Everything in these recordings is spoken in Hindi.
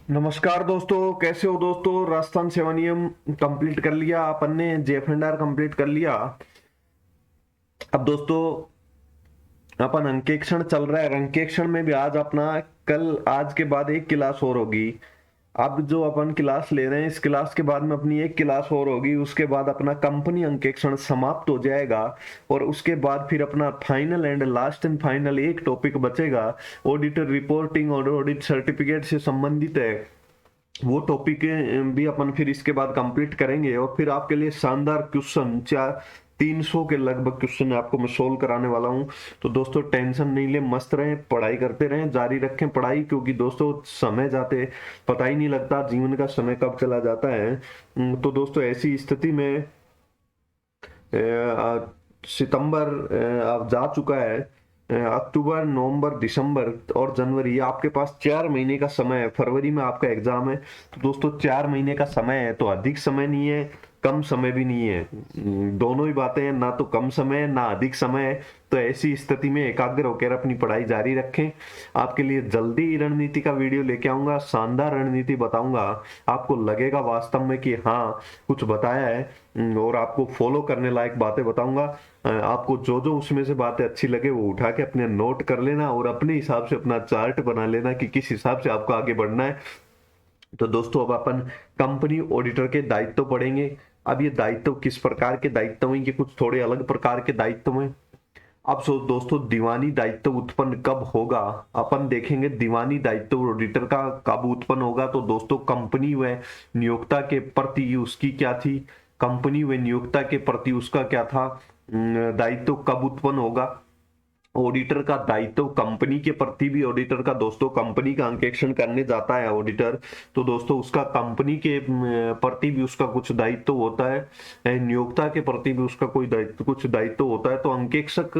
नमस्कार दोस्तों, कैसे हो दोस्तों। राजस्थान सेवा नियम कंप्लीट कर लिया अपन ने, जेएफएनडीआर कंप्लीट कर लिया। अब दोस्तों अपन अंकेक्षण चल रहा है। अंकेक्षण में भी आज अपना आज के बाद एक क्लास और होगी। अब जो अपन क्लास ले रहे हैं, इस क्लास के बाद में अपनी एक क्लास और होगी। उसके बाद अपना कंपनी अंकेक्षण समाप्त हो जाएगा और उसके बाद फिर अपना final and last and final एक टॉपिक बचेगा। ऑडिटर रिपोर्टिंग और ऑडिट सर्टिफिकेट से संबंधित है, वो टॉपिक भी अपन फिर इसके बाद कंप्लीट करेंगे। और फिर आपके लिए शानदार क्वेश्चन, चार 300 के लगभग क्वेश्चन आपको मैं सोल्व कराने वाला हूं। तो दोस्तों टेंशन नहीं ले, मस्त रहें, पढ़ाई करते रहें, जारी रखें पढ़ाई, क्योंकि दोस्तों समय जाते पता ही नहीं लगता, जीवन का समय कब चला जाता है। तो दोस्तों ऐसी स्थिति में सितंबर अब जा चुका है। अक्टूबर, नवंबर, दिसंबर और जनवरी, ये आपके पास 4 महीने का समय है। फरवरी में आपका एग्जाम है। तो दोस्तों 4 महीने का समय है, तो अधिक समय नहीं है, कम समय भी नहीं है। दोनों ही बातें हैं, ना तो कम समय है ना अधिक समय है। तो ऐसी स्थिति में एकाग्र होकर अपनी पढ़ाई जारी रखें। आपके लिए जल्दी ही रणनीति का वीडियो लेके आऊंगा, शानदार रणनीति बताऊंगा। आपको लगेगा वास्तव में कि हाँ कुछ बताया है, और आपको फॉलो करने लायक बातें बताऊंगा। आपको जो जो उसमें से बातें अच्छी लगे वो उठा के अपने नोट कर लेना और अपने हिसाब से अपना चार्ट बना लेना कि किस हिसाब से आपको आगे बढ़ना है। तो दोस्तों अब अपन कंपनी ऑडिटर के दायित्व पढ़ेंगे। अब ये दायित्व किस प्रकार के दायित्व हैं, ये कुछ थोड़े अलग प्रकार के दायित्व हैं। अब सो दोस्तों दीवानी दायित्व उत्पन्न कब होगा, अपन देखेंगे। दीवानी दायित्व ऑडिटर का कब उत्पन्न होगा, तो दोस्तों कंपनी व नियोक्ता के प्रति उसकी क्या थी, कंपनी व नियोक्ता के प्रति उसका क्या था, दायित्व कब उत्पन्न होगा। ऑडिटर का दायित्व कंपनी के प्रति भी, ऑडिटर का दोस्तों कंपनी का अंकेक्षण करने जाता है ऑडिटर, तो दोस्तों उसका कंपनी के प्रति भी उसका कुछ दायित्व होता है। नियोक्ता के प्रति भी उसका कोई दायित्व, कुछ दायित्व होता है। तो अंकेक्षक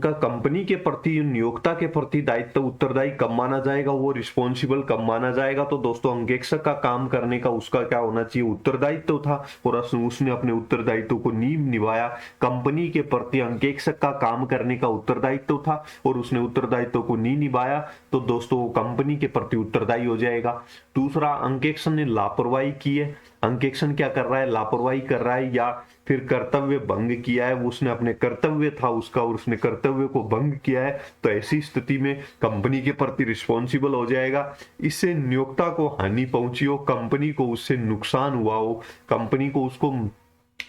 का कंपनी के प्रति, नियोक्ता के प्रति दायित्व उत्तरदायी कब माना जाएगा, वो रिस्पॉन्सिबल कब माना जाएगा। तो दोस्तों अंकेक्षक का काम करने का उसका क्या होना चाहिए, उत्तरदायित्व था, और उसने अपने उत्तरदायित्व को निभाया। कंपनी के प्रति अंकेक्षक का काम करने का उत्तरदायित्व था और उसने उत्तरदायित्व को नहीं निभाया, तो दोस्तों वो कंपनी के प्रति उत्तरदायी हो जाएगा। दूसरा, अंकेक्षण ने लापरवाही की है। अंकेक्षण क्या कर रहा है, लापरवाही कर रहा है या फिर कर्तव्य भंग किया है। उसने अपने कर्तव्य था उसका और उसने कर्तव्य को भंग किया है, तो ऐसी स्थिति में कंपनी के प्रति रिस्पॉन्सिबल हो जाएगा। इससे नियोक्ता को हानि पहुंची हो, कंपनी को उससे नुकसान हुआ हो, कंपनी को, उसको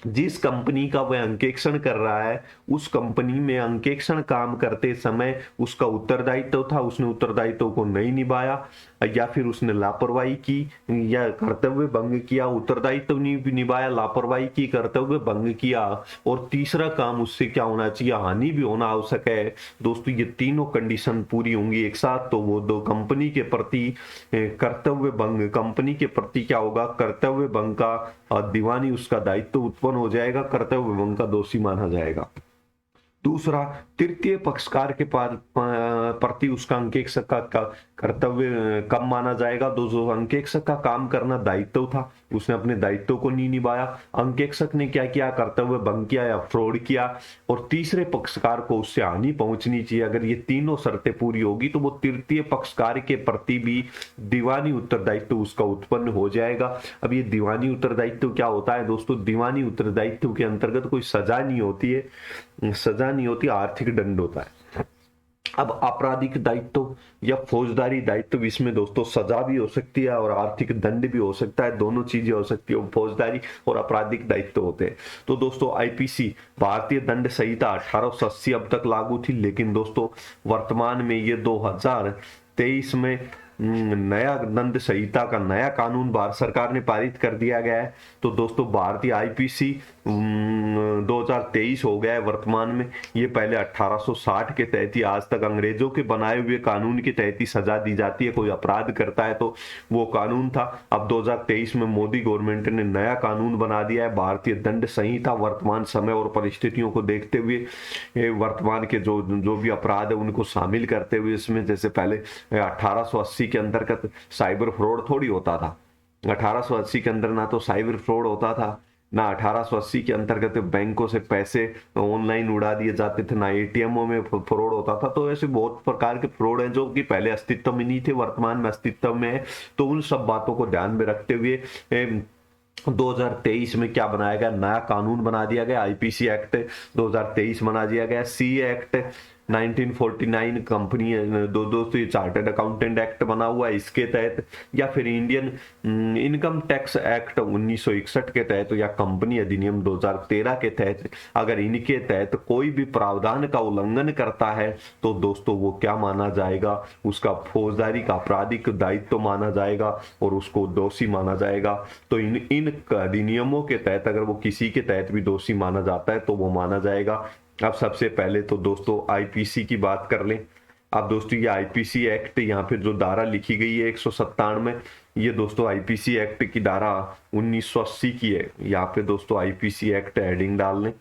जिस कंपनी का वह अंकेक्षण कर रहा है उस कंपनी में अंकेक्षण काम करते समय उसका उत्तरदायित्व था, उसने उत्तरदायित्व को नहीं निभाया, या फिर उसने लापरवाही की या कर्तव्य भंग किया, उत्तरदायित्व नहीं निभाया, लापरवाही की, कर्तव्य भंग किया, और तीसरा काम उससे क्या होना चाहिए, हानि भी होना आवश्यक है। दोस्तों ये तीनों कंडीशन पूरी होंगी एक साथ, तो वो दो कंपनी के प्रति कर्तव्य भंग, कंपनी के प्रति क्या होगा, कर्तव्य भंग का दीवानी उसका दायित्व उत्पन्न हो जाएगा, कर्तव्य भंग का दोषी माना जाएगा। दूसरा, तृतीय पक्षकार के प्रति उसका अंकेक्षक का कर्तव्य कब माना जाएगा। जो अंकेक्षक का काम करना दायित्व था, उसने अपने दायित्व को नहीं निभाया, अंकेक्षक ने क्या किया, कर्तव्य भंग किया या फ्रॉड किया, और तीसरे पक्षकार को उससे हानि पहुंचनी चाहिए। अगर ये तीनों शर्तें पूरी होगी तो वो तृतीय पक्षकार के प्रति भी दीवानी उत्तरदायित्व उसका उत्पन्न हो जाएगा। अब ये दीवानी उत्तरदायित्व क्या होता है दोस्तों, दीवानी उत्तरदायित्व के अंतर्गत कोई सजा नहीं होती है, सजा नहीं होती, आर्थिक दंड होता है। अब आपराधिक दायित्व या फौजदारी दायित्व, इसमें दोस्तों सजा भी हो सकती है और आर्थिक दंड भी हो सकता है, दोनों चीजें हो सकती है, फौजदारी और आपराधिक दायित्व होते हैं। तो दोस्तों आईपीसी, भारतीय दंड संहिता 1880 अब तक लागू थी, लेकिन दोस्तों वर्तमान में ये 2023 में नया दंड संहिता का नया कानून भारत सरकार ने पारित कर दिया गया है। तो दोस्तों भारतीय आईपीसी 2023 हो गया है वर्तमान में। ये पहले 1860 के तहत ही, आज तक अंग्रेजों के बनाए हुए कानून के तहत ही सजा दी जाती है, कोई अपराध करता है तो वो कानून था। अब 2023 में मोदी गवर्नमेंट ने नया कानून बना दिया है, भारतीय दंड संहिता। वर्तमान समय और परिस्थितियों को देखते हुए वर्तमान के जो जो भी अपराध है उनको शामिल करते हुए इसमें, जैसे पहले 1880 के अंतर्गत साइबर फ्रॉड थोड़ी होता था। 1880 के अंदर ना तो साइबर फ्रॉड होता था, ना 1880 के अंतर्गत बैंकों से पैसे ऑनलाइन उड़ा दिए जाते थे, ना एटीएमओ में फ्रॉड होता था। तो ऐसे बहुत प्रकार के फ्रॉड हैं जो कि पहले अस्तित्व में नहीं थे, वर्तमान में अस्तित्व में है। तो उन सब बातों को ध्यान में रखते हुए 2023 में क्या बनाया गया, नया कानून बना दिया गया, आईपीसी एक्ट 2023 बना दिया गया। सी एक्ट 1949 कंपनी दोस्तों ये चार्टर्ड अकाउंटेंट एक्ट बना हुआ है, इसके तहत, या फिर इंडियन इनकम टैक्स एक्ट 1961 के तहत, या कंपनी अधिनियम 2013 के तहत, अगर इनके तहत कोई भी प्रावधान का उल्लंघन करता है तो दोस्तों वो क्या माना जाएगा, उसका फौजदारी का आपराधिक दायित्व माना जाएगा और उसको दोषी माना जाएगा। तो इन अधिनियमों के तहत अगर वो किसी के तहत भी दोषी माना जाता है तो वो माना जाएगा। अब सबसे पहले तो दोस्तों आईपीसी की बात कर लें। अब दोस्तों ये आईपीसी एक्ट, यहाँ पे जो धारा लिखी गई है 197, ये दोस्तों आईपीसी एक्ट की धारा 1980 की है। यहाँ पे दोस्तों आईपीसी एक्ट हेडिंग डाल लें।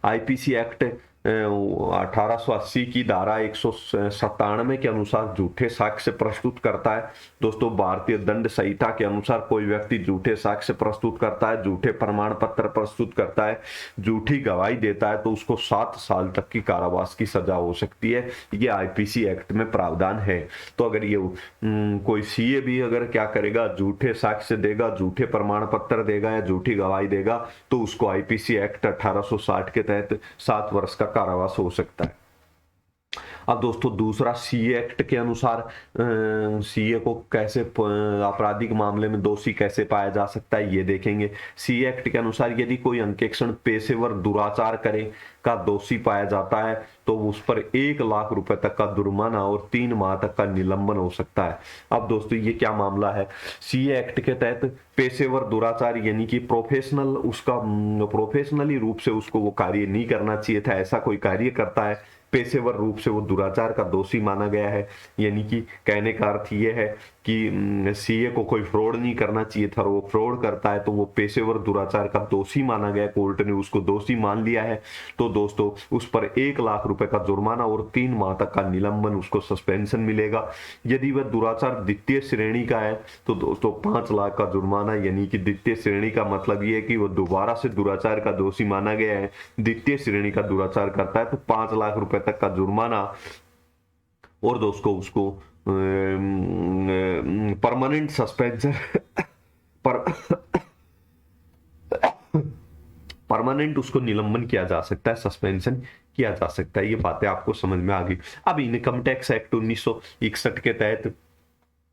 आईपीसी एक्ट 1880 की धारा 197 के अनुसार झूठे साक्ष्य प्रस्तुत करता है। दोस्तों भारतीय दंड संहिता के अनुसार कोई व्यक्ति झूठे साक्ष्य प्रस्तुत करता है, झूठे प्रमाण पत्र प्रस्तुत करता है, झूठी गवाही देता है तो उसको 7 साल तक की कारावास की सजा हो सकती है। ये आईपीसी एक्ट में प्रावधान है। तो अगर ये कोई सीए भी अगर क्या करेगा, झूठे साक्ष्य देगा, झूठे प्रमाण पत्र देगा या झूठी गवाही देगा तो उसको आईपीसी एक्ट 1860 के तहत 7 वर्ष का कारावास हो सकता है। अब दोस्तों दूसरा सीए एक्ट के अनुसार सीए को कैसे आपराधिक मामले में दोषी कैसे पाया जा सकता है ये देखेंगे। सीए एक्ट के अनुसार यदि कोई अंकेक्षण पेशेवर दुराचार करे का दोषी पाया जाता है तो उस पर 1 लाख रुपए तक का जुर्माना और 3 माह तक का निलंबन हो सकता है। अब दोस्तों ये क्या मामला है, सीए एक्ट के तहत पेशेवर दुराचार यानी कि प्रोफेशनल, उसका प्रोफेशनली रूप से उसको वो कार्य नहीं करना चाहिए था, ऐसा कोई कार्य करता है, पेशेवर रूप से वो दुराचार का दोषी माना गया है। यानी कि कहने का अर्थ ये है कि सीए को कोई फ्रॉड नहीं करना चाहिए था, वो फ्रॉड करता है तो वो पेशेवर दुराचार का दोषी माना गया, कोर्ट ने उसको दोषी मान लिया है। तो दोस्तों उस पर 1 लाख रुपए का जुर्माना और 3 माह तक का निलंबन, उसको सस्पेंशन मिलेगा। यदि वह दुराचार द्वितीय श्रेणी का है तो दोस्तों 5 लाख का जुर्माना, यानी कि द्वितीय श्रेणी का मतलब ये है कि वो दोबारा से दुराचार का दोषी माना गया है, द्वितीय श्रेणी का दुराचार करता है तो 5 लाख रुपए तक का जुर्माना और दोस्तों उसको परमानेंट सस्पेंशन पर परमानेंट उसको निलंबन किया जा सकता है, सस्पेंशन किया जा सकता है। ये बातें आपको समझ में आ गई। अब इनकम टैक्स एक्ट 1961 के तहत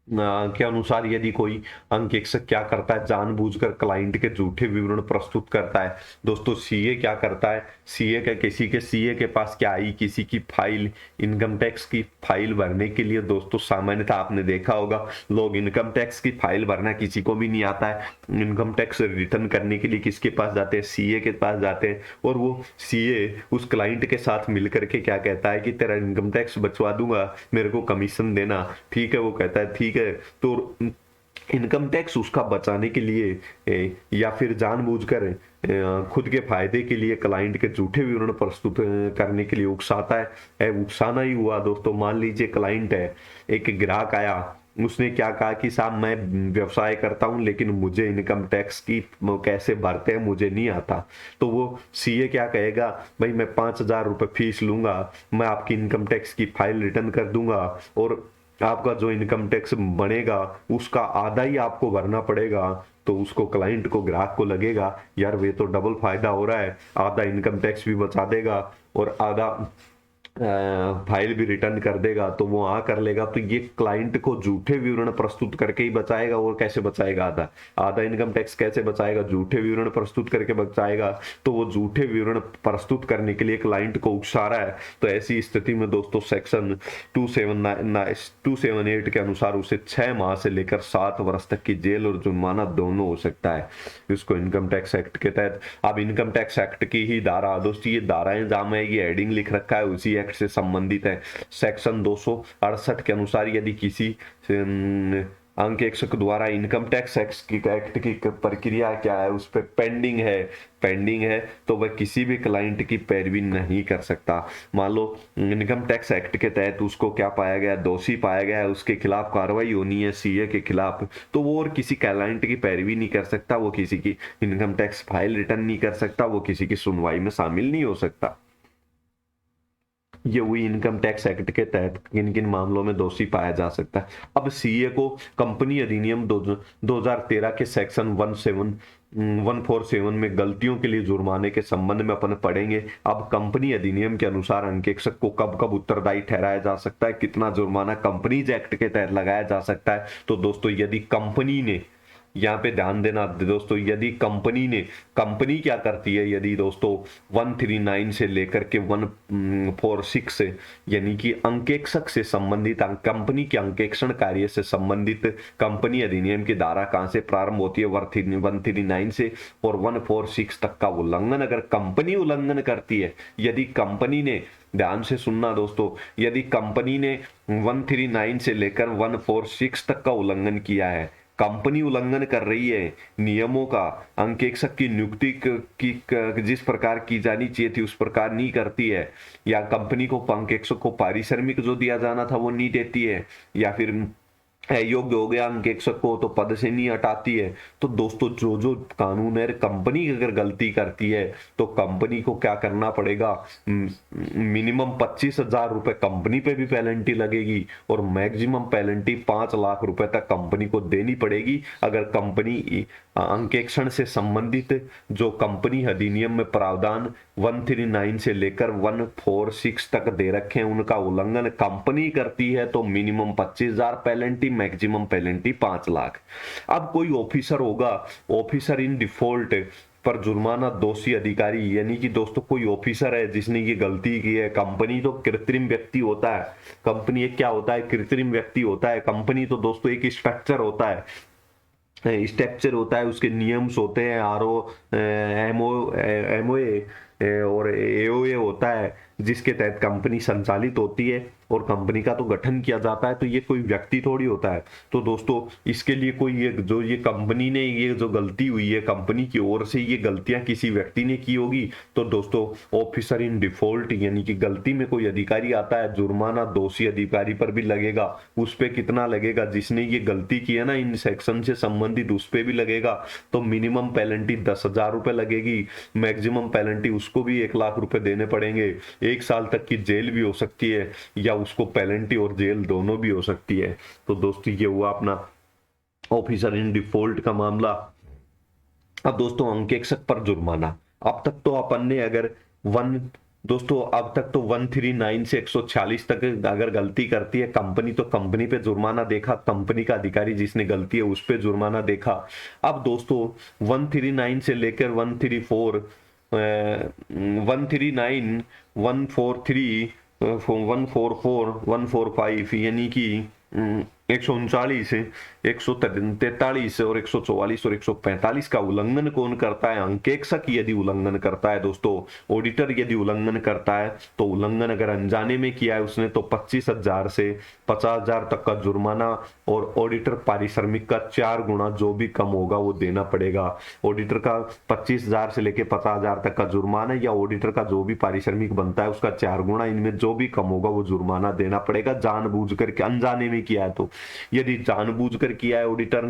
के अनुसार यदि कोई अंकेक्षक क्या करता है, जानबूझकर क्लाइंट के झूठे विवरण प्रस्तुत करता है, दोस्तों सीए क्या करता है, सीए का किसी के सीए के पास क्या आई, किसी की फाइल, इनकम टैक्स की फाइल भरने के लिए दोस्तों सामान्यतः आपने देखा होगा लोग इनकम टैक्स की फाइल भरना किसी को भी नहीं आता है। इनकम टैक्स रिटर्न करने के लिए किसके पास जाते हैं, सीए के पास जाते हैं और वो सीए उस क्लाइंट के साथ मिलकर के क्या कहता है कि तेरा इनकम टैक्स बचवा दूंगा, मेरे को कमीशन देना। ठीक है, वो कहता है ठीक है। तो इनकम टैक्स उसका बचाने के लिए या फिर जानबूझकर खुद के फायदे के लिए क्लाइंट के झूठे विवरण प्रस्तुत करने के लिए उकसाता है। उकसाना ही हुआ दोस्तों। मान लीजिए क्लाइंट है, एक ग्राहक आया, उसने क्या कहा कि साहब मैं व्यवसाय करता हूं लेकिन मुझे इनकम टैक्स की कैसे भरते हैं मुझे नहीं आता। तो वो सीए क्या कहेगा, भाई मैं 5,000 रुपये फीस लूंगा, मैं आपकी इनकम टैक्स की फाइल रिटर्न कर दूंगा और आपका जो इनकम टैक्स बनेगा उसका आधा ही आपको भरना पड़ेगा। तो उसको क्लाइंट को, ग्राहक को लगेगा यार वे तो डबल फायदा हो रहा है, आधा इनकम टैक्स भी बचा देगा और आधा फाइल भी रिटर्न कर देगा, तो वो कर लेगा। तो ये क्लाइंट को झूठे विवरण प्रस्तुत करके ही बचाएगा। और कैसे बचाएगा, आधा इनकम टैक्स कैसे बचाएगा, झूठे विवरण प्रस्तुत करके बचाएगा। तो वो झूठे विवरण प्रस्तुत करने के लिए क्लाइंट को उकसा रहा है। तो ऐसी स्थिति में दोस्तों सेक्शन 278 के अनुसार उसे 6 माह से लेकर 7 वर्ष तक की जेल और जुर्माना दोनों हो सकता है, इसको इनकम टैक्स एक्ट के तहत। अब इनकम टैक्स एक्ट की ही धारा दोस्तों, ये धाराएं जहां में ये हेडिंग लिख रखा है उसी से संबंधित है। सेक्शन 268 के अनुसार यदि किसी अंक 100 के द्वारा इनकम टैक्स एक्ट की प्रक्रिया क्या है, उस पर पेंडिंग है तो वह किसी भी क्लाइंट की पैरवी नहीं कर सकता। मान लो इनकम टैक्स एक्ट के तहत उसको क्या पाया गया, दोषी पाया गया है, उसके खिलाफ कार्रवाई होनी है सीए के खिलाफ, तो वो और किसी क्लाइंट की पैरवी नहीं कर सकता, वो किसी की इनकम टैक्स फाइल रिटर्न नहीं कर सकता, वो किसी की सुनवाई में शामिल नहीं हो सकता। ये हुई इनकम टैक्स एक्ट के तहत किन किन मामलों में दोषी पाया जा सकता है। अब सीए को कंपनी अधिनियम 2013 के सेक्शन 147 में गलतियों के लिए जुर्माने के संबंध में अपन पढ़ेंगे। अब कंपनी अधिनियम के अनुसार अंकेक्षक को कब कब उत्तरदायी ठहराया जा सकता है, कितना जुर्माना कंपनीज एक्ट के तहत लगाया जा सकता है। तो दोस्तों यदि कंपनी ने, यहाँ पे ध्यान देना दोस्तों, यदि कंपनी क्या करती है, यदि दोस्तों 139 से लेकर के 146 से, यानी कि अंकेक्षक से संबंधित कंपनी के अंकेक्षण कार्य से संबंधित कंपनी अधिनियम की धारा कहां से प्रारंभ होती है, 139 से, और 146 तक का उल्लंघन अगर कंपनी उल्लंघन करती है, यदि कंपनी ने, ध्यान से सुनना दोस्तों, यदि कंपनी ने 139 से लेकर 146 तक का उल्लंघन किया है, कंपनी उल्लंघन कर रही है नियमों का, अंकेक्षक की नियुक्ति की जिस प्रकार की जानी चाहिए थी उस प्रकार नहीं करती है, या कंपनी को अंकेक्षक को पारिश्रमिक जो दिया जाना था वो नहीं देती है, या फिर अयोग्य हो गया अंकेक्षक को तो पद से नहीं हटाती है, तो दोस्तों जो जो कानून है, कंपनी अगर गलती करती है तो कंपनी को क्या करना पड़ेगा, मिनिमम 25,000 रुपए कंपनी पे भी पेनल्टी लगेगी और मैक्सिमम पेनल्टी 5 लाख रुपए तक कंपनी को देनी पड़ेगी अगर कंपनी अंकेक्षण से संबंधित जो कंपनी अधिनियम में प्रावधान 139 से लेकर 146 तक दे रखे हैं उनका उल्लंघन कंपनी करती है तो minimum 25,000 penalty, maximum penalty 5 lakh. अब कोई ऑफिसर होगा, ऑफिसर इन डिफॉल्ट पर जुर्माना दोषी अधिकारी, यानी कि दोस्तों कोई ऑफिसर है जिसने ये गलती की है, कंपनी तो कृत्रिम व्यक्ति होता है, कंपनी एक क्या होता है, कृत्रिम व्यक्ति होता है, कंपनी तो दोस्तों एक स्ट्रक्चर होता है, उसके नियम्स होते हैं, आरओ, एमओए और एओए होता है जिसके तहत कंपनी संचालित होती है और कंपनी का तो गठन किया जाता है, तो ये कोई व्यक्ति थोड़ी होता है। तो दोस्तों इसके लिए कोई ये कंपनी ने ये जो गलती हुई है कंपनी की ओर से, ये गलतियां किसी व्यक्ति ने की होगी तो दोस्तों ऑफिसर इन डिफॉल्ट, यानी कि गलती में कोई अधिकारी आता है, जुर्माना दोषी अधिकारी पर भी लगेगा। उस पे कितना लगेगा, जिसने ये गलती की है ना इन सेक्शन से संबंधित, उस पे भी लगेगा। तो मिनिमम पेनल्टी 10,000 रुपए लगेगी, मैक्सिमम पेनल्टी उसको भी 1 लाख रुपए देने पड़ेंगे, 1 साल तक की जेल भी हो सकती है या उसको पेनल्टी और जेल दोनों भी हो सकती है। तो दोस्तों ये हुआ अपना ऑफिसर इन डिफॉल्ट का मामला। अब दोस्तों अंकेक्षक पर जुर्माना, अब तक तो अपन ने अगर दोस्तों अब तक तो 139 से 146 तक अगर गलती करती है कंपनी तो कंपनी पे जुर्माना देखा, कंपनी का अधिकारी जिसने गलती है उस पे जुर्माना देखा। अब दोस्तों 139 से लेकर 134 139 143 144 145 यानी कि 139 143 और 144 और 145 का उल्लंघन कौन करता है, अंकेक्षक यदि उल्लंघन करता है दोस्तों, ऑडिटर यदि उल्लंघन करता है तो उल्लंघन अगर अनजाने में किया है उसने तो 25,000 से 50,000 तक का जुर्माना और ऑडिटर पारिश्रमिक का 4 गुना जो भी कम होगा वो देना पड़ेगा। ऑडिटर का 25,000 से लेके 50,000 तक का जुर्माना या ऑडिटर का जो भी पारिश्रमिक बनता है उसका 4 गुना, इनमें जो भी कम होगा वो जुर्माना देना पड़ेगा जानबूझकर के, अनजाने में किया है तो। यदि जानबूझकर किया है ऑडिटर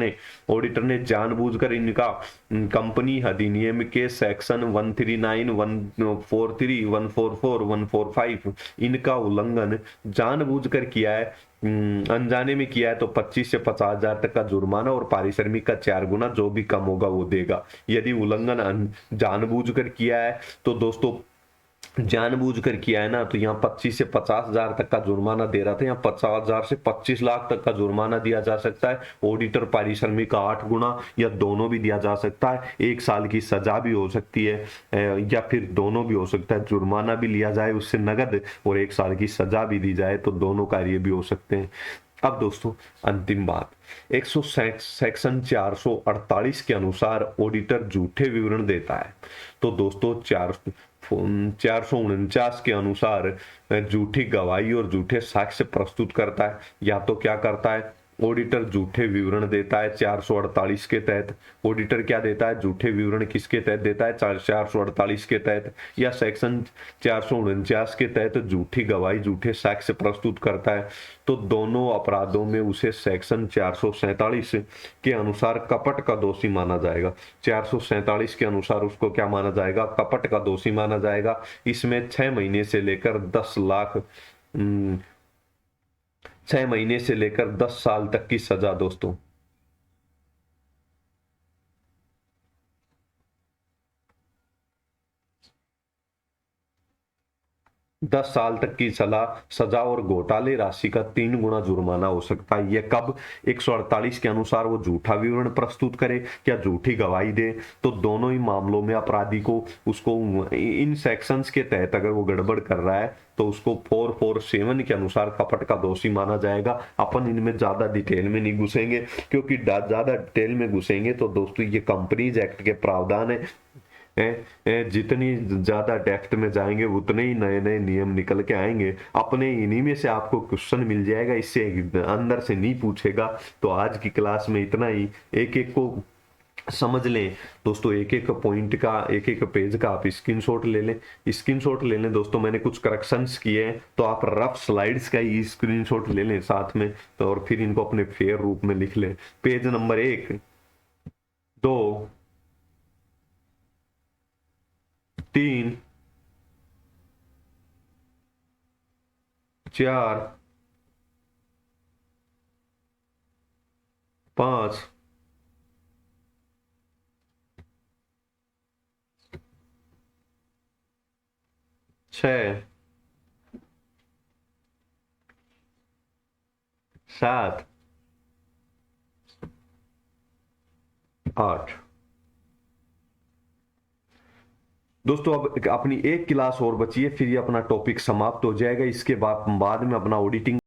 ने जानबूझकर इनका कंपनी अधिनियम के सेक्शन 139 143 144 145 इनका उल्लंघन जानबूझकर किया है, अनजाने में किया है तो 25 से 50,000 तक का जुर्माना और पारिश्रमिक का 4 गुना जो भी कम होगा वो देगा। यदि उल्लंघन जानबूझकर किया है तो दोस्तों जानबूझकर किया है ना तो यहाँ 25 से 50,000 तक का जुर्माना दे रहा था, यहाँ 50,000 से 25 लाख तक का जुर्माना दिया जा सकता है, ऑडिटर पारिश्रमिक का 8 गुना या दोनों भी दिया जा सकता है, 1 साल की सजा भी हो सकती है या फिर दोनों भी हो सकता है, जुर्माना भी लिया जाए उससे नगद और 1 साल की सजा भी दी जाए तो दोनों कार्य भी हो सकते हैं। अब दोस्तों अंतिम बात, सेक्शन 448 के अनुसार ऑडिटर झूठे विवरण देता है तो दोस्तों 449 के अनुसार झूठी गवाही और झूठे साक्ष्य प्रस्तुत करता है, या तो क्या करता है ऑडिटर झूठे विवरण देता है 448 के तहत। ऑडिटर क्या देता है, झूठे विवरण किसके तहत देता है, 448 के तहत, या सेक्शन 449 के तहत झूठी गवाही झूठे साक्ष्य प्रस्तुत करता है, तो दोनों अपराधों में उसे सेक्शन 447 के अनुसार कपट का दोषी माना जाएगा। 447 के अनुसार उसको क्या माना जाएगा, कपट का दोषी माना जाएगा। इसमें 6 महीने से लेकर 10 लाख 6 महीने से लेकर 10 साल तक की सजा दोस्तों। 10 साल तक की सजा और घोटाले राशि का 3 गुना जुर्माना हो सकता है। यह कब, 148 के अनुसार वो झूठा विवरण प्रस्तुत करे या झूठी गवाही दे, तो दोनों ही मामलों में अपराधी को उसको इन सेक्शंस के तहत अगर वो गड़बड़ कर रहा है तो उसको 447 के अनुसार कपट का दोषी माना जाएगा। अपन इनमें ज्यादा डिटेल में नहीं घुसेंगे, क्योंकि ज्यादा डिटेल में घुसेंगे तो दोस्तों ये कंपनीज एक्ट के प्रावधान है, जितनी ज्यादा डेप्थ में जाएंगे उतने ही नए नए नियम निकल के आएंगे। अपने इन्हीं में से आपको क्वेश्चन मिल जाएगा, इससे अंदर से नहीं पूछेगा। तो आज की क्लास में इतना ही, एक एक को समझ लें दोस्तों, एक एक पॉइंट का, एक एक पेज का आप स्क्रीनशॉट ले लें। स्क्रीनशॉट ले लें दोस्तों, मैंने कुछ करेक्शंस किए हैं तो आप रफ स्लाइड्स का ही स्क्रीनशॉट ले लें साथ में, तो और फिर इनको अपने फेयर रूप में लिख लें। Page number 1, 2, 3, 4, 5, 6, 7, 8। दोस्तों अब अपनी एक क्लास और बची है, फिर ये अपना टॉपिक समाप्त हो जाएगा। इसके बाद में अपना ऑडिटिंग